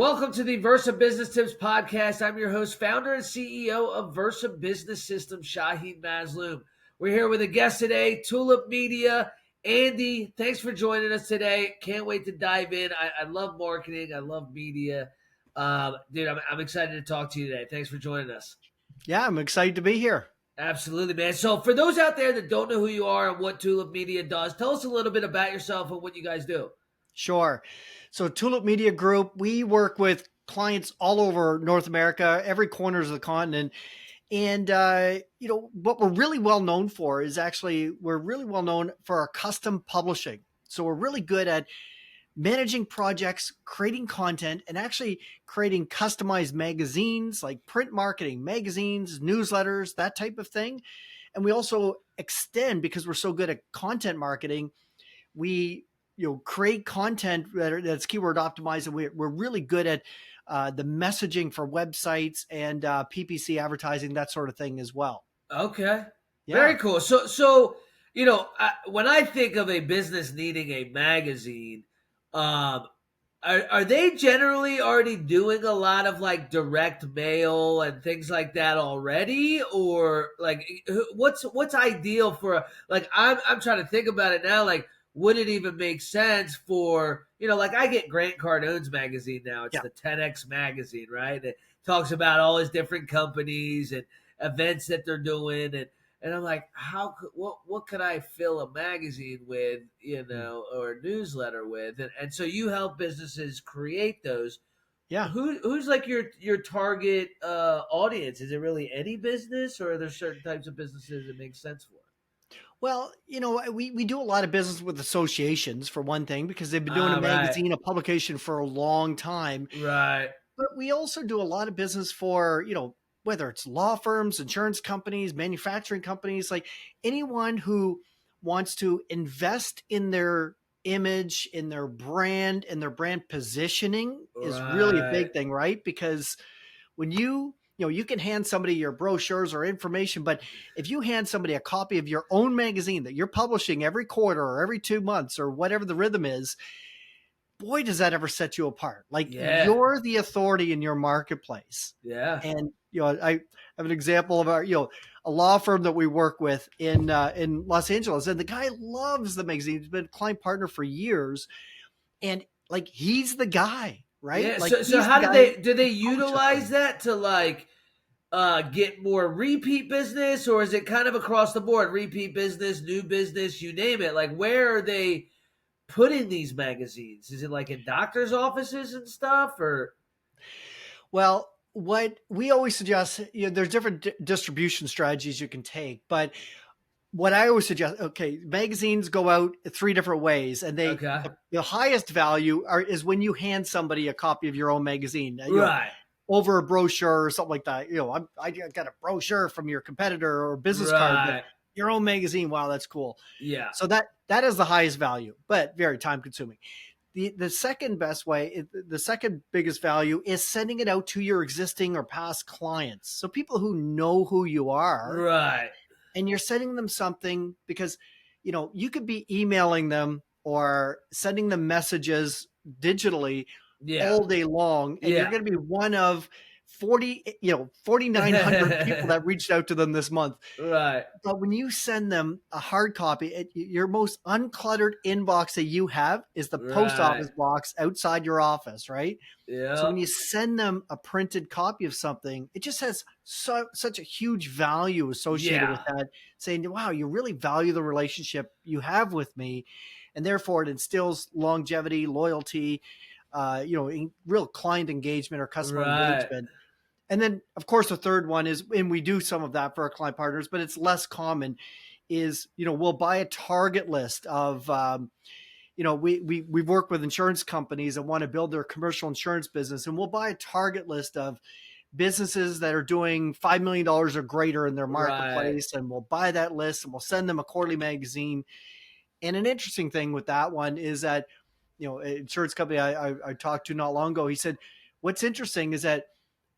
Welcome to the Versa Business Tips Podcast. I'm your host, founder and CEO of Versa Business Systems, Shahid Mazloom. We're here with a guest today, Tulip Media. Andy, thanks for joining us today. Can't wait to dive in. I love marketing. I love media. Dude, I'm excited to talk to you today. Thanks for joining us. Yeah, I'm excited to be here. Absolutely, man. So for those out there that don't know who you are and what Tulip Media does, tell us a little bit about yourself and what you guys do. Sure. So Tulip Media Group, we work with clients all over North America, every corners of the continent. And, what we're really well known for is we're really well known for our custom publishing. So we're really good at managing projects, creating content, and actually creating customized magazines like print marketing, magazines, newsletters, that type of thing. And we also extend, because we're so good at content marketing, we create content that's keyword optimized, and we're really good at the messaging for websites and PPC advertising, that sort of thing as well. Okay. Yeah. Very cool. So when I think of a business needing a magazine, are they generally already doing a lot of like direct mail and things like that already, or like what's ideal for like I'm trying to think about it now. Like, would it even make sense for like I get Grant Cardone's magazine now. It's Yeah. the 10X magazine, right? It talks about all his different companies and events that they're doing, and I'm like, what could I fill a magazine with, or a newsletter with? And so you help businesses create those. Yeah. Who's like your target audience? Is it really any business, or are there certain types of businesses it makes sense for? Well, we do a lot of business with associations, for one thing, because they've been doing a Right. magazine, a publication for a long time. Right. But we also do a lot of business for, whether it's law firms, insurance companies, manufacturing companies, like anyone who wants to invest in their image, in their brand, and their brand positioning is really a Right. big thing, right? Because when you can hand somebody your brochures or information, but if you hand somebody a copy of your own magazine that you're publishing every quarter or every 2 months or whatever the rhythm is, boy, does that ever set you apart. Like, Yeah. you're the authority in your marketplace. Yeah. And, I have an example of a law firm that we work with in Los Angeles. And the guy loves the magazine. He's been a client partner for years. And like, he's the guy, right? Yeah. Like, So he's how the do guy they publishes utilize them. that to like get more repeat business, or is it kind of across the board? Repeat business, new business, you name it. Like, where are they putting these magazines? Is it like in doctors' offices and stuff, or? Well, what we always suggest, there's different distribution strategies you can take, but what I always suggest, okay, magazines go out 3 different ways, and Okay. the highest value is when you hand somebody a copy of your own magazine, Right. over a brochure or something like that. I got a brochure from your competitor or business card, but Right. your own magazine, wow, that's cool. Yeah. So that is the highest value, but very time consuming. The second best way, the second biggest value, is sending it out to your existing or past clients. So people who know who you are, Right. and you're sending them something because, you could be emailing them or sending them messages digitally Yeah. all day long. And you're Yeah. going to be one of 4,900 people that reached out to them this month. Right. But when you send them a hard copy, your most uncluttered inbox that you have is the post Right. office box outside your office, right? So Yeah. when you send them a printed copy of something, it just has such a huge value associated with Yeah. that, saying, wow, you really value the relationship you have with me. And therefore it instills longevity, loyalty, real client engagement or customer Right. engagement. And then, of course, the third one is, and we do some of that for our client partners, but it's less common, is, we'll buy a target list of, we've worked with insurance companies that want to build their commercial insurance business, and we'll buy a target list of businesses that are doing $5 million or greater in their Right. marketplace. And we'll buy that list and we'll send them a quarterly magazine. And an interesting thing with that one is that, an insurance company I talked to not long ago, he said, what's interesting is that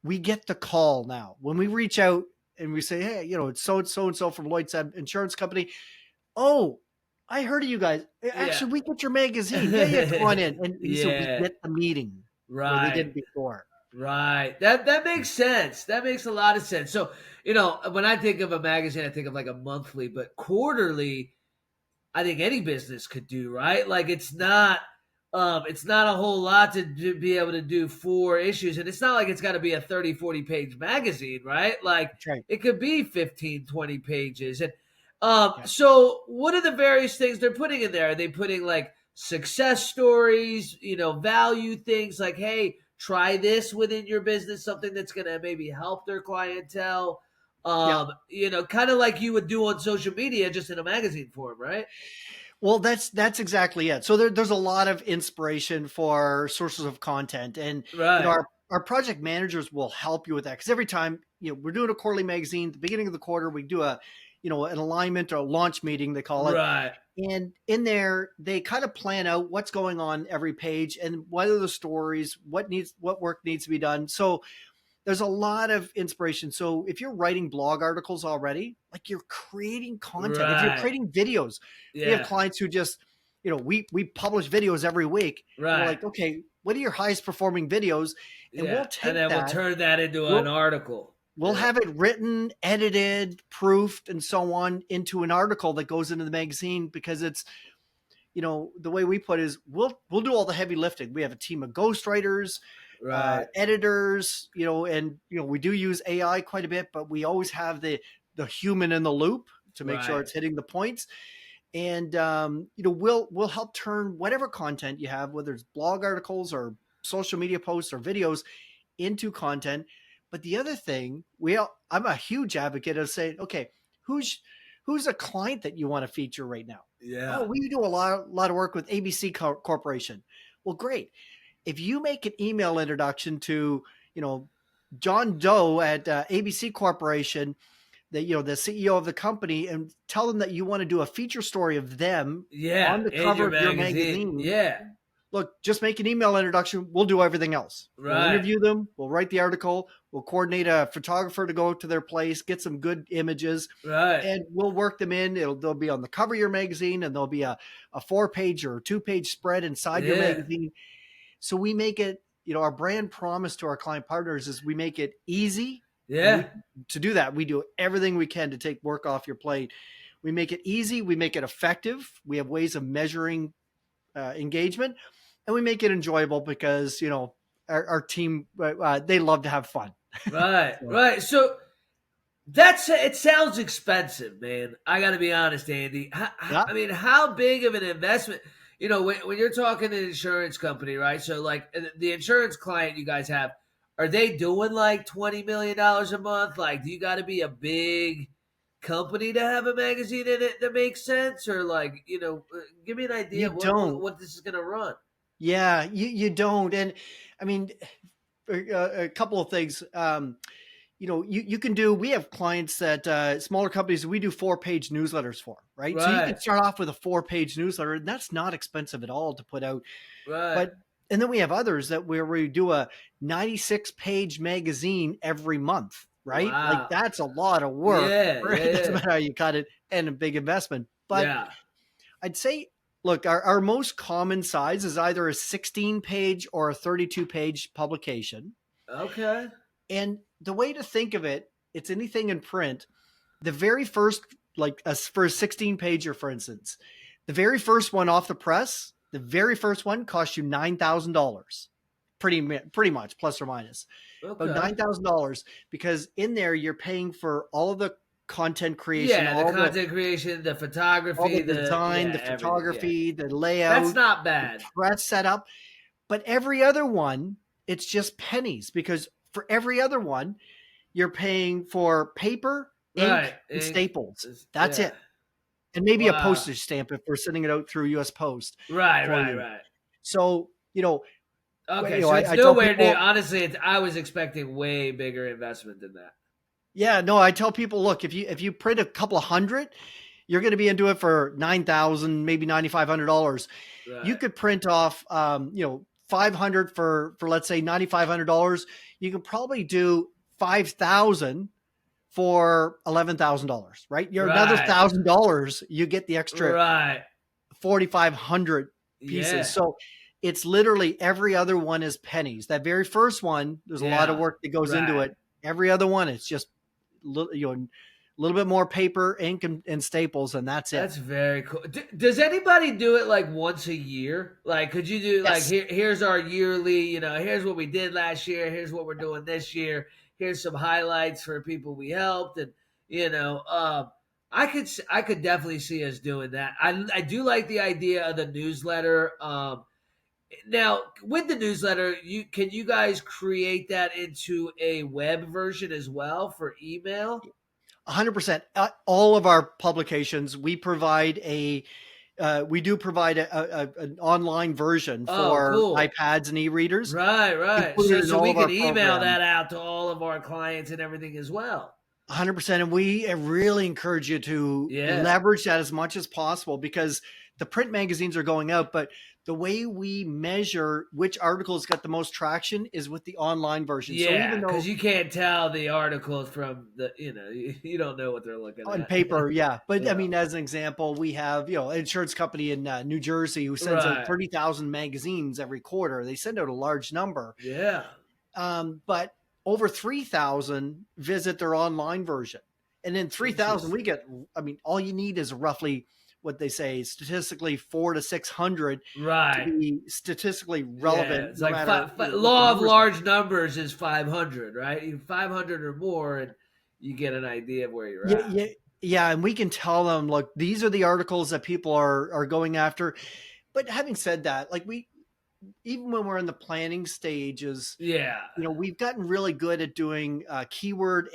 we get the call now when we reach out and we say, hey, it's so and so from Lloyd's Insurance Company. Oh, I heard of you guys. Yeah. Actually, we get your magazine. Yeah, come on in. And he said, we Yeah. get the meeting. where they Right. didn't before. Right. That makes sense. That makes a lot of sense. So, when I think of a magazine, I think of like a monthly, but quarterly, I think any business could do, right? Like it's not a whole lot be able to do 4 issues, and it's not like it's got to be a 30, 40 page magazine, right? Like That's right. it could be 15, 20 pages. And Yeah. so what are the various things they're putting in there? Are they putting like success stories, value things like, hey, try this within your business, something that's going to maybe help their clientele? Yeah. Kind of like you would do on social media, just in a magazine form, right? Well, that's exactly it. So there's a lot of inspiration for sources of content, and Right, our project managers will help you with that because every time we're doing a quarterly magazine, at the beginning of the quarter, we do a an alignment or a launch meeting they call it, right, and in there they kind of plan out what's going on every page and what are the stories, what work needs to be done. So there's a lot of inspiration. So if you're writing blog articles already, like you're creating content, if you're right. creating videos, we have Yeah, clients who just, we publish videos every week, and we're right. like, okay, what are your highest performing videos? And Yeah, we'll and take then we'll that, turn that into an we'll article. we'll Yeah, have it written, edited, proofed, and so on into an article that goes into the magazine because it's the way we put it is we'll do all the heavy lifting. We have a team of ghostwriters, right, editors, and we do use AI quite a bit, but we always have the human in the loop to make sure right. it's hitting the points. And we'll help turn whatever content you have, whether it's blog articles or social media posts or videos, into content. But the other thing, I'm a huge advocate of saying, okay, who's who's a client that you want to feature right now? Oh, Yeah, we do a lot of work with ABC Corporation. Well, great. If you make an email introduction to, you know, John Doe at ABC Corporation, the CEO of the company, and tell them that you want to do a feature story of them yeah. on the In cover your of your magazine. magazine. Yeah, Look, just make an email introduction. We'll do everything else. We'll right, interview them. We'll write the article. We'll coordinate a photographer to go to their place, get some good images, right. and we'll work them in. They'll be on the cover of your magazine, and there'll be a 4 page or 2 page spread inside your Yeah, magazine. So we make it, our brand promise to our client partners is we make it easy. And yeah, we to do that, we do everything we can to take work off your plate. We make it easy. We make it effective. We have ways of measuring engagement, and we make it enjoyable because our team they love to have fun. right, So, right. So it sounds expensive, man. I got to be honest, Andy. yeah, I mean, how big of an investment? When you're talking to an insurance company, right? So, like the insurance client you guys have, are they doing like $20 million a month? Like, do you got to be a big company to have a magazine in it that makes sense, or like, give me an idea you of don't. what this is going to run. Yeah, you don't. And I mean, a couple of things. You can do. We have clients that smaller companies. We do 4 page newsletters for, right? So you can Right, start off with a 4 page newsletter, and that's not expensive at all to put out. right. But and then we have others that where we do a 96 page magazine every month, right? Like Wow. that's a lot of work, Yeah, right? yeah, It doesn't yeah, matter how you cut it, and a big investment. But yeah. I'd say, look, our most common size is either a 16 page or a 32 page publication. Okay. And the way to think of it, it's anything in print. The very first, like for a 16 pager, for instance, the very first one off the press, the very first one costs you $9,000, pretty much plus or minus about Okay. $9,000 because in there you're paying for all of the content creation, Yeah, the content creation, the all photography, the design, the everything. Yeah, photography, the that's layout, not the bad. press setup. But every other one, it's just pennies because for every other one, you're paying for paper, Right. ink, and Ink. staples. That's Yeah. it. And maybe a Wow. postage stamp if we're sending it out through US Post Right. for Right. you. Right. So, Okay, so it's I tell nowhere near. people, Honestly, I was expecting way bigger investment than that. yeah, no, I tell people, look, if you print a couple of hundred, you're going to be into it for 9,000, maybe $9,500. You Right. could print off, 500 for let's say $9,500. You can probably do 5,000 for $11,000, right? You're another Right. $1,000. You get the extra Right. 4,500 pieces. Yeah. So it's literally every other one is pennies. That very first one, there's a lot of Yeah. work that goes into Right. it. Every other one, it's just a little bit more paper, ink, and staples, and that's it. That's very cool. Does anybody do it like once a year? Like, could you do like Yes, here's our yearly, here's what we did last year, here's what we're doing this year, here's some highlights for people we helped, and you know, I could definitely see us doing that. I do like the idea of the newsletter. Now with the newsletter, you guys create that into a web version as well for email? 100%. All of our publications, we do provide an online version Oh, for cool. iPads and e-readers Right, right. So included in so all we of our can email programs. that out to all of our clients and everything as well. 100%. And we really encourage you to Yeah. leverage that as much as possible because the print magazines are going out, but the way we measure which articles got the most traction is with the online version. So even Yeah, because though you can't tell the articles from you don't know what they're looking on at. paper, yeah. But I Yeah. mean, as an example, we have, an insurance company in New Jersey who sends out Right. 30,000 magazines every quarter. They send out a large number. Yeah. But over 3,000 visit their online version. And then 3,000, we Interesting. get, I mean, all you need is roughly what they say statistically 400 to 600 to Right. be statistically Yeah. relevant, It's no like matter what the law of numbers are. large numbers is 500, right? 500 or more, and you get an idea of where you're Yeah, at. yeah, yeah. And we can tell them, look, these are the articles that people are going after. But having said that, like even when we're in the planning stages, Yeah. we've gotten really good at doing keyword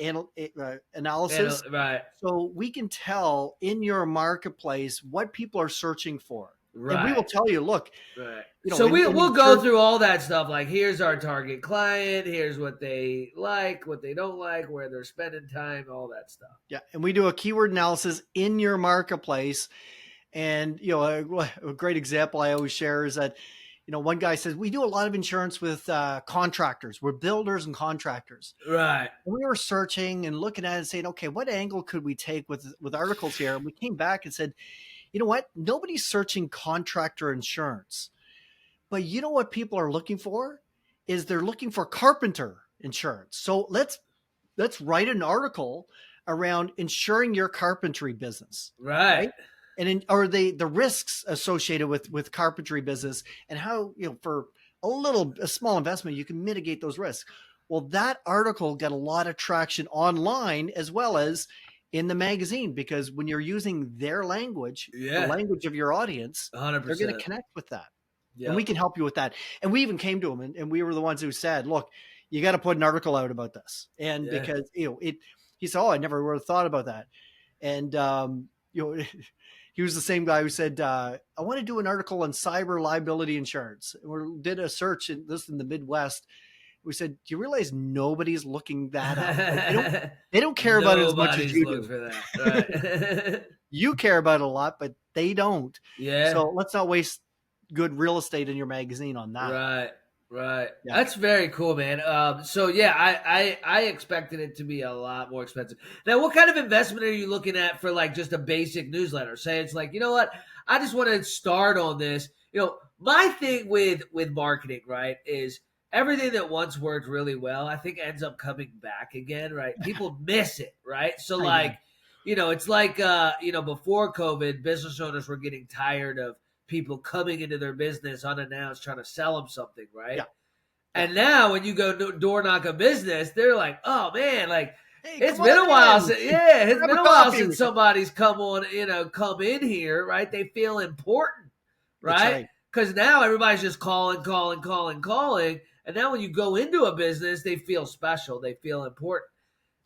analysis. Right. So we can tell in your marketplace what people are searching for. And we will Right. tell you, look, Right. So in the we'll go insurance, through all that stuff. Like, here's our target client. Here's what they like, what they don't like, where they're spending time, all that stuff. yeah, and we do a keyword analysis in your marketplace. And, a great example I always share is that, one guy says, we do a lot of insurance with contractors. We're builders and contractors. Right. We were searching and looking at it and saying, okay, what angle could we take with articles here? And we came back and said, you know what? Nobody's searching contractor insurance. But you know what people are looking for is they're looking for carpenter insurance. So let's write an article around insuring your carpentry business, Right. right? Or the risks associated with carpentry business and how, for a small investment you can mitigate those risks. Well, that article got a lot of traction online as well as in the magazine because when you're using their language, the Yeah. language of your audience, they're going to 100%. connect with that, and we Yep. can help you with that. And we even came to them and we were the ones who said, look, you got to put an article out about this. And Yeah. because, he said, oh, I never would have thought about that. And, he was the same guy who said, I want to do an article on cyber liability insurance. We did a search in the Midwest. We said, do you realize nobody's looking that up? Like they don't care about it as much as Nobody's you looked do. for that. Right. You care about it a lot, but they don't. Yeah. So let's not waste good real estate in your magazine on that. Right, right. Yeah. That's very cool, man. So yeah, I expected it to be a lot more expensive. Now, what kind of investment are you looking at for like just a basic newsletter? Say it's like, you know what, I just want to start on this. My thing with marketing, right, is everything that once worked really well, I think ends up coming back again, right? People miss it, right? So I know. like, it's like before COVID, business owners were getting tired of people coming into their business unannounced trying to sell them something, right? Yeah. Yeah. And now when you go door knock a business, they're like, "Oh man, like Hey, it's come been on a while in. since it's Grab been a a while coffee. since somebody's come in here, right? They feel important, That's right? right. Because now everybody's just calling, and now when you go into a business, they feel special, they feel important.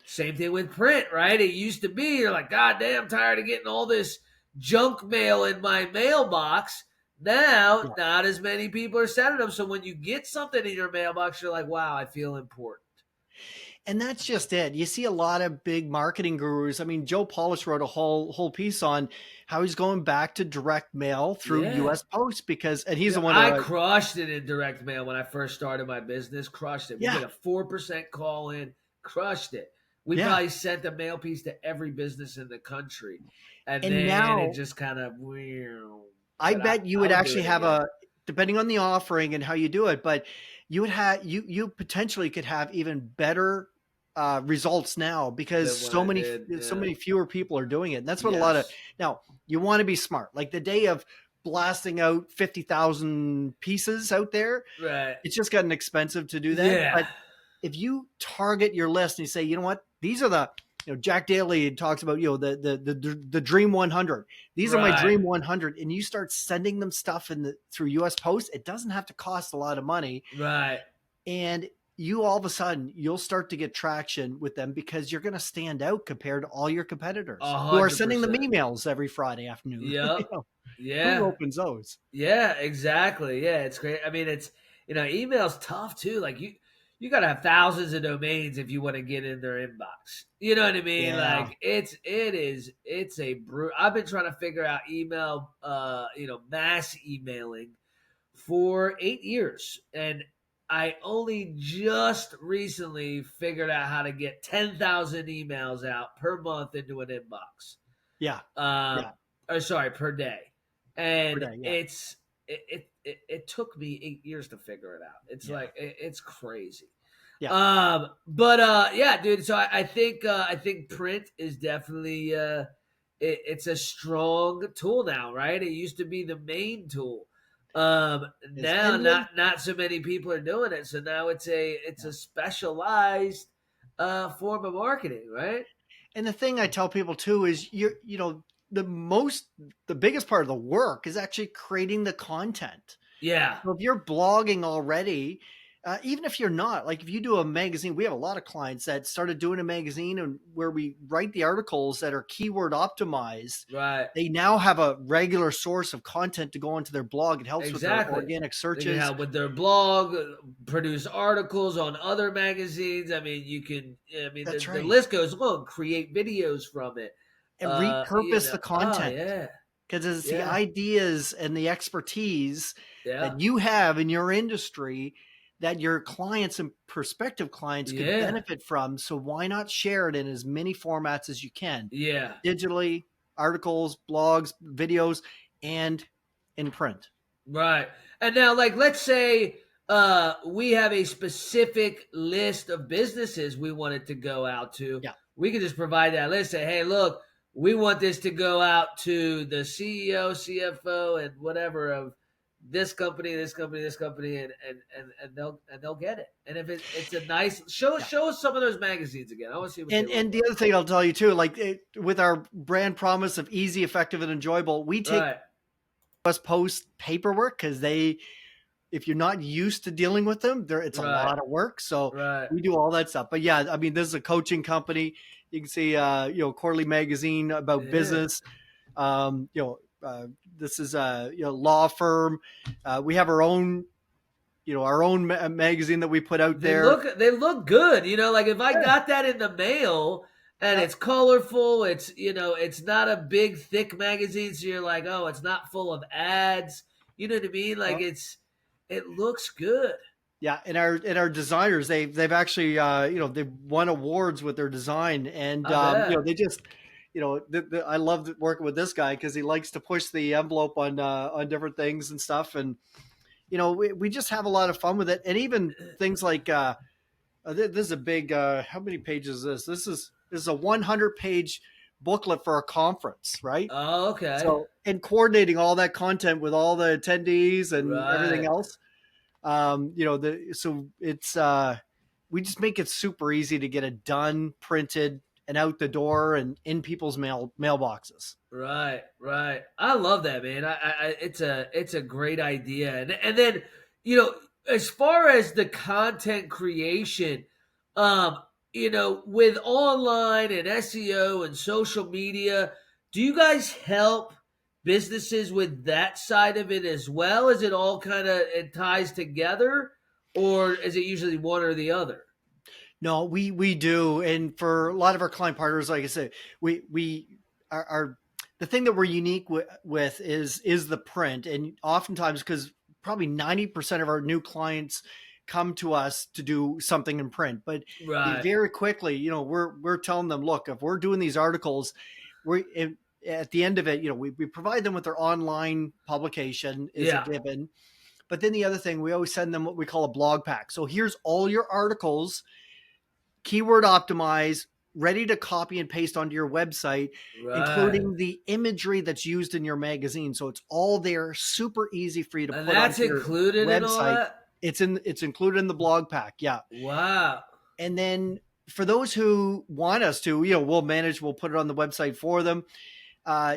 Same thing with print, right? It used to be you're like, God damn, I'm tired of getting all this junk mail in my mailbox. Now, Yeah. not as many people are sending them. So when you get something in your mailbox, you're like, wow, I feel important. And that's just it. You see a lot of big marketing gurus. I mean, Joe Polish wrote a whole piece on how he's going back to direct mail through Yeah. US Post and he's Yeah, the one I who crushed it in direct mail when I first started my business. Crushed it. We yeah. get a 4% call in. Crushed it. We Yeah. probably sent a mail piece to every business in the country, and And then it now just kind of. I But I, bet you I would would do actually it have again. depending on the offering and how you do it, but you potentially could have even better results now because than what I did. so Yeah. many fewer people are doing it. And that's what a lot of Yes. now you want to be smart. Like the day of blasting out 50,000 pieces out there, Right. it's just gotten expensive to do that. Yeah. But if you target your list and you say, you know what, these are the Jack Daly talks about the Dream 100. These are my Right. Dream 100, and you start sending them stuff through U.S. Post. It doesn't have to cost a lot of money, Right. and you all of a sudden you'll start to get traction with them because you're going to stand out compared to all your competitors A who are hundred sending them percent. emails every Friday afternoon. Yep. Who Yeah. opens those? Yeah, exactly. Yeah, it's great. I mean, it's email's tough too. Like you got to have thousands of domains if you want to get in their inbox. You know what I mean? Yeah, Like it's a I've been trying to figure out email mass emailing for 8 years, and I only just recently figured out how to get 10,000 emails out per month into an inbox. yeah, Um, yeah. or sorry, per day, Per and day, yeah, it took me 8 years to figure it out. It's yeah, like it's crazy. yeah. But yeah, dude. So I think print is definitely it's a strong tool now, right? It used to be the main tool. Is Now and the not so many people are doing it, so now it's yeah. a specialized form of marketing, right? And the thing I tell people too is the most the biggest part of the work is actually creating the content. Yeah, So if you're blogging already, even if you're not, like if you do a magazine, we have a lot of clients that started doing a magazine and where we write the articles that are keyword optimized. right. They now have a regular source of content to go onto their blog. It helps with their Exactly. organic They can searches. help with their blog, produce articles on other magazines. I mean, you can. I mean, That's the right. list goes on. Create videos from it. And repurpose the Oh content. yeah, Because it's the yeah, ideas and the expertise yeah, that you have in your industry that your clients and prospective clients could yeah, benefit from. So why not share it in as many formats as you can? yeah. Digitally, articles, blogs, videos, and in print. Right. And now, like, let's say we have a specific list of businesses we want it to go out to. Yeah. We can just provide that list. Say, hey, look, we want this to go out to the CEO, CFO, and whatever of this company, this company, this company, and they'll get it. And if it's a nice Yeah. show us some of those magazines again. I want to see what they look And the like. other thing I'll tell you too, like with our brand promise of easy, effective, and enjoyable, we take Right. us post paperwork because they if you're not used to dealing with them, it's a Right. lot of work. So Right. we do all that stuff. But yeah, I mean, this is a coaching company. You can see, quarterly magazine about Yeah. business. This is a law firm. We have our own, magazine that we put out there. They look good. Like if I Yeah. got that in the mail and Yeah. it's colorful, it's not a big thick magazine, so you're like, oh, it's not full of ads. You know what I mean? Like Well, it looks good. yeah, and our designers they've actually they've won awards with their design, and I bet. they just I love working with this guy because he likes to push the envelope on different things and stuff, and we just have a lot of fun with it, and even things like this is a big how many pages is this? This is a 100-page booklet for a conference, right? Oh, okay. So and coordinating all that content with all the attendees and everything Right. else, so it's we just make it super easy to get it done, printed, and out the door and in people's mailboxes. Right, right. I love that, man. It's a great idea, and then as far as the content creation, um, with online and SEO and social media, do you guys help businesses with that side of it as well? Is it all kind of it ties together, or is it usually one or the other? No, we do, and for a lot of our client partners, like I said, we are the thing that we're unique with is the print, and oftentimes because probably 90% of our new clients come to us to do something in print, but they Right. very quickly, we're telling them, look, if we're doing these articles, we at the end of it, we provide them with their online publication is a Yeah. given, But then the other thing, we always send them what we call a blog pack. So here's all your articles, keyword optimized, ready to copy and paste onto your website, Right. including the imagery that's used in your magazine. So it's all there, super easy for you to And put that's onto your included in all website. that? It's included in the blog pack. Yeah. Wow. And then for those who want us to, we'll put it on the website for them.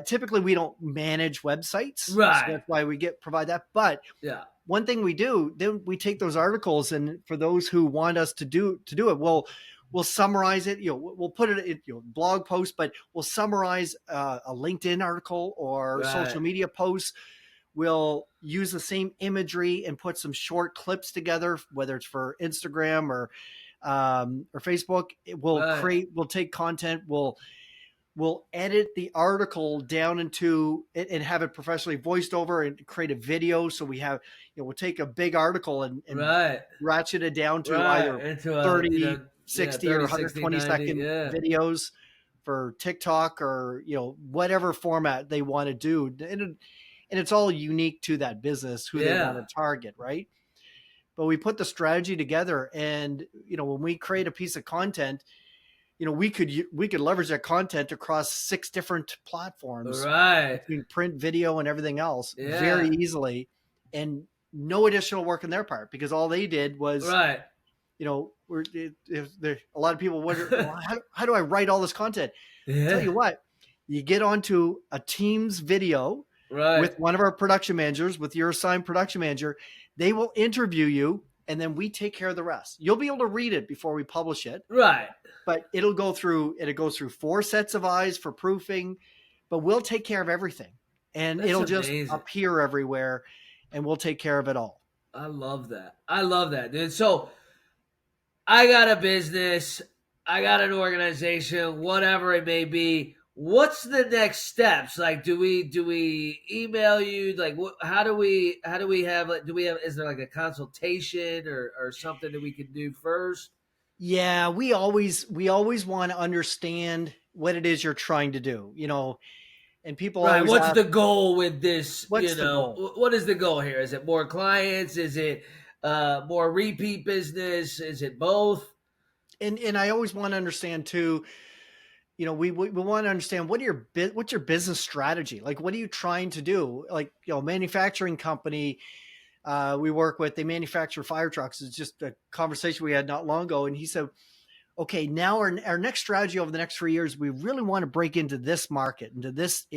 Typically we don't manage websites, so Right. that's why we provide that. But Yeah. one thing we do, then we take those articles, and for those who want us to do it, we'll summarize it. We'll put it in blog post, but we'll summarize a LinkedIn article or Right. social media posts. We'll use the same imagery and put some short clips together, whether it's for Instagram or Facebook. Right. We'll take content, we'll edit the article down into it and have it professionally voiced over and create a video. So we'll take a big article and Right. ratchet it down to Right. either Into a, 30, yeah, 60, or 30, 60, 120 90. second Yeah. videos for TikTok or, whatever format they want to do. And it's all unique to that business, who they want Yeah. to target, right? But we put the strategy together, and, when we create a piece of content, we could leverage that content across 6 different platforms Right. between print, video, and everything else very Yeah. easily, and no additional work on their part, because all they did was, Right. if a lot of people wonder, well, how do I write all this content? Tell Yeah. you what, you get onto a Teams video Right. with one of our production managers, with your assigned production manager. They will interview you, and then we take care of the rest. You'll be able to read it before we publish it, Right. but it goes through 4 sets of eyes for proofing, but we'll take care of everything, and That's it'll just amazing. appear everywhere, and we'll take care of it all. I love that. I love that, dude. So I got a business, I got an organization, whatever it may be. What's the next steps? Like, do we email you? Like, how do we have, like, do we have, is there like a consultation or something that we can do first? Yeah, we always want to understand what it is you're trying to do, and people Right. always What's ask, the goal with this? what's the goal? What is the goal here? Is it more clients? Is it more repeat business? Is it both? And I always want to understand too, we want to understand what's your business strategy? Like, what are you trying to do? Like, manufacturing company we work with, they manufacture fire trucks. It's just a conversation we had not long ago. And he said, okay, now our next strategy over the next 3 years, we really want to break into this market, into this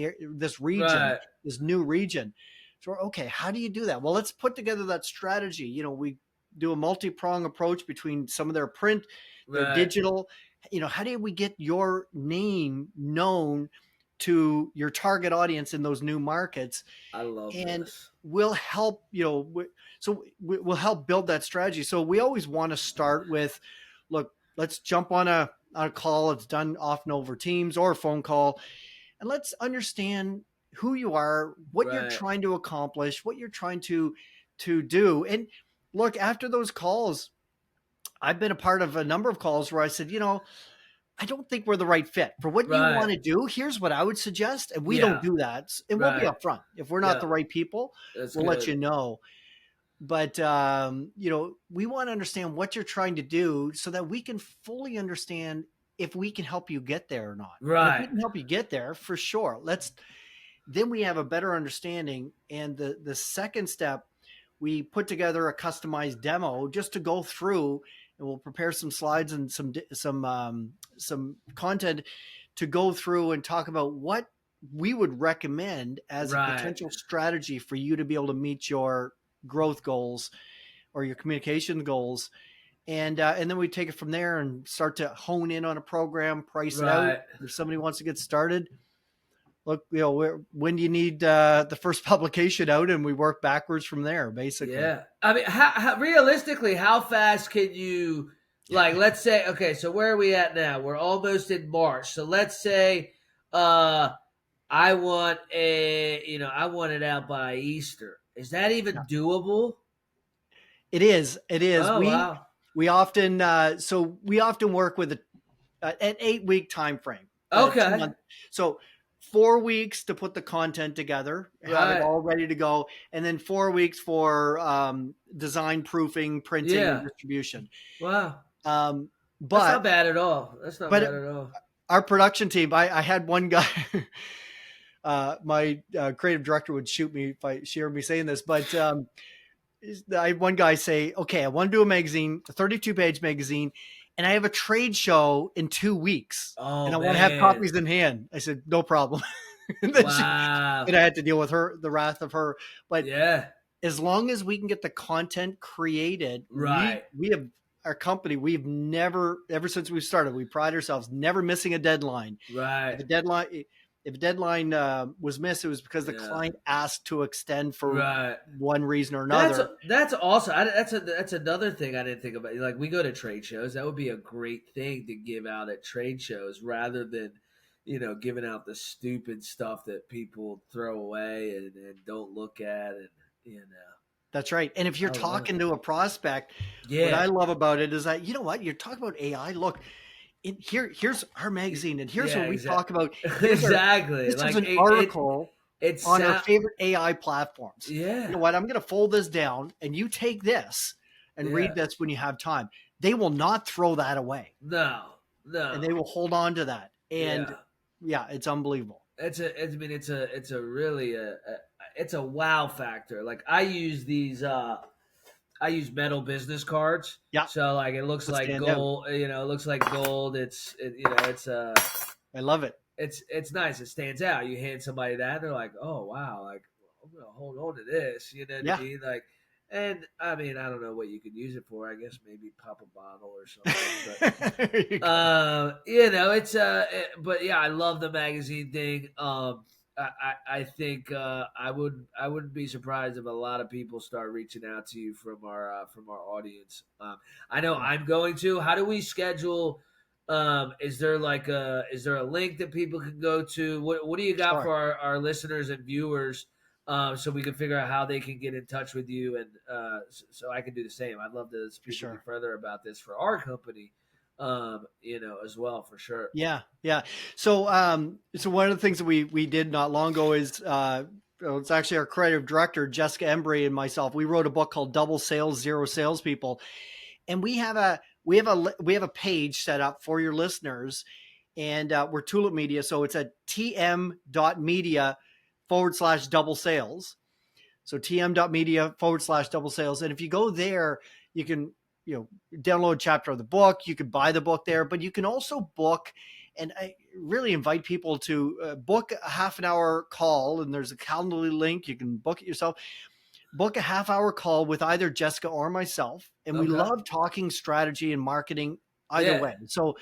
region, Right. this new region. So, okay, how do you do that? Well, let's put together that strategy. We do a multi-prong approach between some of their print, their Right. digital. How do we get your name known to your target audience in those new markets? I love And this. we'll help, we'll help build that strategy. So we always want to start with, look, let's jump on a call. It's done often over Teams or a phone call, and let's understand who you are, what you're Right. trying to accomplish, what you're trying to do. And look, after those calls, I've been a part of a number of calls where I said, I don't think we're the right fit for what you Right. want to do. Here's what I would suggest. And we don't Yeah. do that. And we'll be Right. upfront. If we're not Yeah. the right people, That's we'll let you good. know. But, we want to understand what you're trying to do so that we can fully understand if we can help you get there or not. And if we Right. can help you get there, for sure, then we have a better understanding. And the second step, we put together a customized demo just to go through, and we'll prepare some slides and some content to go through and talk about what we would recommend as a Right. potential strategy for you to be able to meet your growth goals or your communication goals. And then we take it from there and start to hone in on a program, price it out. Right. If somebody wants to get started, look, when do you need the first publication out, and we work backwards from there, basically. Yeah. I mean, realistically, how fast can you, like, let's say, okay, so where are we at now? We're almost in March. So let's say uh I want it out by Easter. Is that Yeah. even doable? It is. Oh, we wow. we often we often work with an 8-week time frame, 2 Okay. month. So 4 weeks to put the content together, have it Right. all ready to go, and then 4 weeks for design, proofing, printing, and Yeah. distribution. Wow. Um, That's not but bad at all. That's not but bad at all. our production team, I had one guy. My creative director would shoot me if I heard me saying this, but I had one guy say, "Okay, I want to do a magazine, a 32-page magazine, and I have a trade show in 2 weeks, and Oh I want to have man. copies in hand." I said, "No problem." and then she, Wow. and I had to deal with her, the wrath of her. But Yeah. as long as we can get the content created, we Right. we have our company. We've never, ever since we started, we pride ourselves never missing a deadline. Right. If a deadline if a deadline was missed, it was because the Yeah. client asked to extend for Right. one reason or That's another. that's awesome. That's another thing I didn't think about. Like we go to trade shows. That would be a great thing to give out at trade shows rather than, giving out the stupid stuff that people throw away and don't look at. And you know, That's right. And if you're I love it. talking to a prospect, what I Yeah. love about it is that, you know what, you're talking about AI. Look, here's our magazine, and here's Yeah. what we talk about. Here's our Exactly. this is Like an article it's on our favorite AI platforms. You yeah. know what? I'm going to fold this down, and you take this and read Yeah. this when you have time. They will not throw that away, No. and No. they will hold on to that. And Yeah. yeah, it's unbelievable. It's a really it's a wow factor. Like I use metal business cards. Yeah, So like it looks let's like stand out. gold, it looks like gold. I love it. It's nice. It stands out. You hand somebody that, they're like, "Oh wow, like I'm gonna hold on to this." You know what I Yeah. mean? Like, and I mean, I don't know what you could use it for. I guess maybe pop a bottle or something. But There you go. it's but yeah, I love the magazine thing. I think I wouldn't be surprised if a lot of people start reaching out to you from our audience. I know Yeah, I'm going to. How do we schedule? Is there a link that people can go to? What do you got sure, for our listeners and viewers? So we can figure out how they can get in touch with you, and so I can do the same. I'd love to for speak with you sure. further about this for our company, as well for sure. Yeah, yeah. So one of the things that we did not long ago is it's actually our creative director Jessica Embry and myself. We wrote a book called Double Sales, Zero Salespeople, and we have a page set up for your listeners, and we're Tulip Media, so it's at tm.media/double sales. So tm.media/double sales. And if you go there, you can, download a chapter of the book. You can buy the book there, but you can also book. And I really invite people to book a half an hour call. And there's a Calendly link. You can book it yourself. Book a half-hour call with either Jessica or myself. And we Okay. love talking strategy and marketing either Yeah. way. So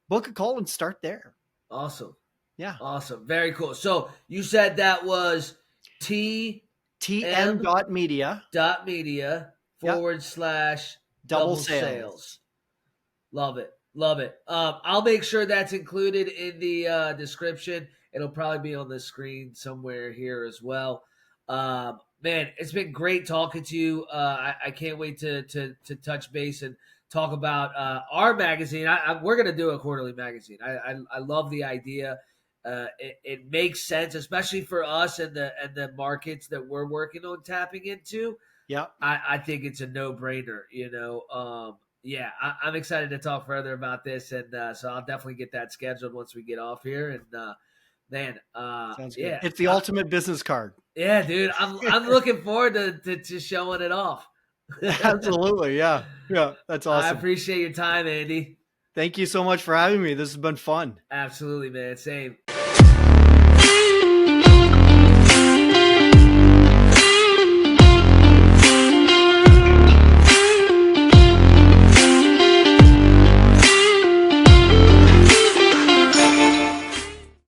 book a call and start there. Awesome. Yeah. Awesome. Very cool. So you said that was tm tm.media. dot media Yeah. forward slash Double double sales. sales. Love it. Love it. I'll make sure that's included in the description. It'll probably be on the screen somewhere here as well. Man, it's been great talking to you. I can't wait to touch base and talk about our magazine. We're going to do a quarterly magazine. I love the idea. It makes sense, especially for us and the markets that we're working on tapping into. Yeah. I think it's a no brainer. Yeah, I'm excited to talk further about this, and so I'll definitely get that scheduled once we get off here. And man, Sounds good. yeah, It's the ultimate business card. yeah, dude, I'm looking forward to showing it off. Absolutely. Yeah. Yeah. That's I awesome. appreciate your time, Andy. Thank you so much for having me. This has been fun. Absolutely, man. Same.